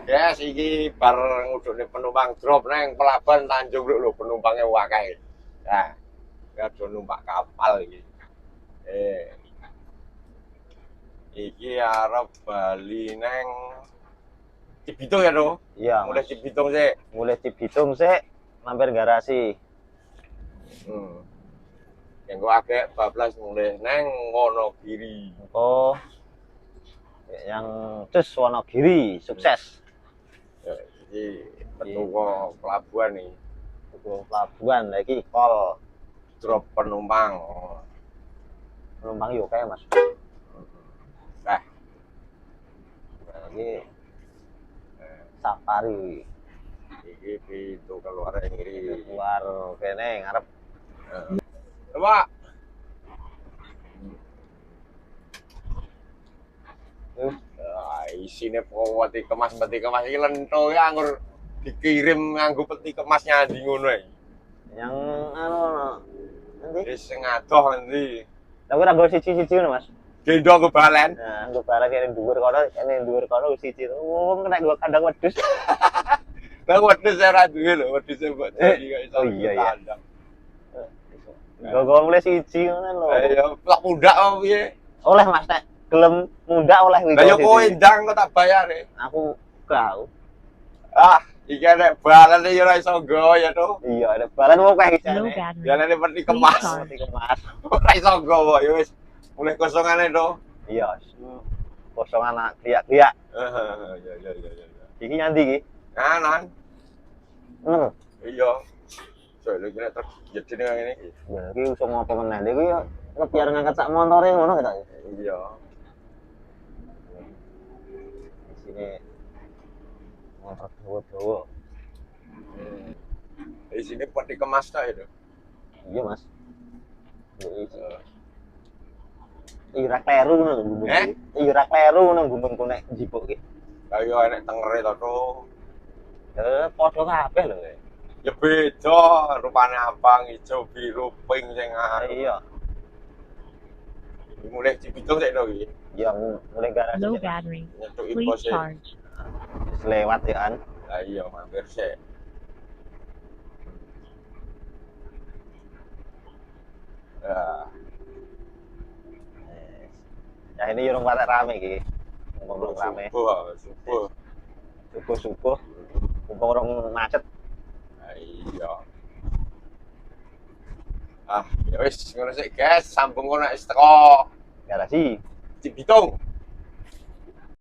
Guys, iki bar ngudune penumpang drop nang pelabuhan Tanjung Priok lho, penumpange akeh. Nah, ada numpak kapal iki. Iki arep bali nang Cibitung ya, Bro? Iya, Mulai Mas. Cibitung sih. Mulai Cibitung sih, mampir garasi. Yang gua agak bablas mulai nang Wonogiri. Oh, yang cus Wonogiri, sukses. Ya, iki petuko pelabuhan nih. Pelabuhan lagi kol Drop penumpang. penumpang yuk kayak Mas. Nah, Lagi safari iki pintu keluar ngiri. keluar kene ngarep. Coba. Isine peti kemas iki lento ya anggur dikirim nganggo peti kemas nyandi ngono ae. Yang anu nanti. Wis sing adoh nanti. Tapi ora nggo siji-siji ngono Mas. Gendong ke balen. Nah, nggo barang kene dhuwur kono siji. Wong kena dua kandang wedhus. Lah wedhus ora duwe lho, wedhus mbok jadi kok iso. Oh iya ya. Nggo mulai siji ngono lho. Ya plak mundak apa piye? Oleh Mas nek gelem mundak oleh Lah yo kowe ndang kok tak bayare. Aku gak. Ah, iki nek balen yo ora iso nggawa ya to. Iya, ada balan mau kayak Low gini. battery. Jalane peti kemas. Mati kemas. Ora iso nggawa ya wis. Mulai kosongane to. Iya, kosong anak kriak-kriak. Ya. Iki nyanti iki. Kanan. Ngono. Iya. Soale kira tak jadi nang ngene iki. Ya iki iso ngopo meneh. Iki yo biar ngangkat sak motore ngono kita. Iya. Di sini motor dawa-dawa. Di sini peti kemas ta itu. Iya, Mas. Ira kleru ngono gumun. Ira kleru ngono gumunku nek njipuk iki. Lah yo enek tengere to to. Padha kabeh lho. Ya beda, rupane abang, ijo, biru, pink sing Iya. mulai Cibitung sik to iki. Iya, mulai garasi. Low battery. Nyetuki Please pos e. charge. Wis lewat ya kan. Lah iya mampir sik. Ya, Ya ini urung patek rame iki. Mumpung rame. subuh. Subuh-subuh. Mumpung urung macet. Lah iya. Ah, ya wis ngono sik guys, sambung kono wis teko Garasi. Cibitung.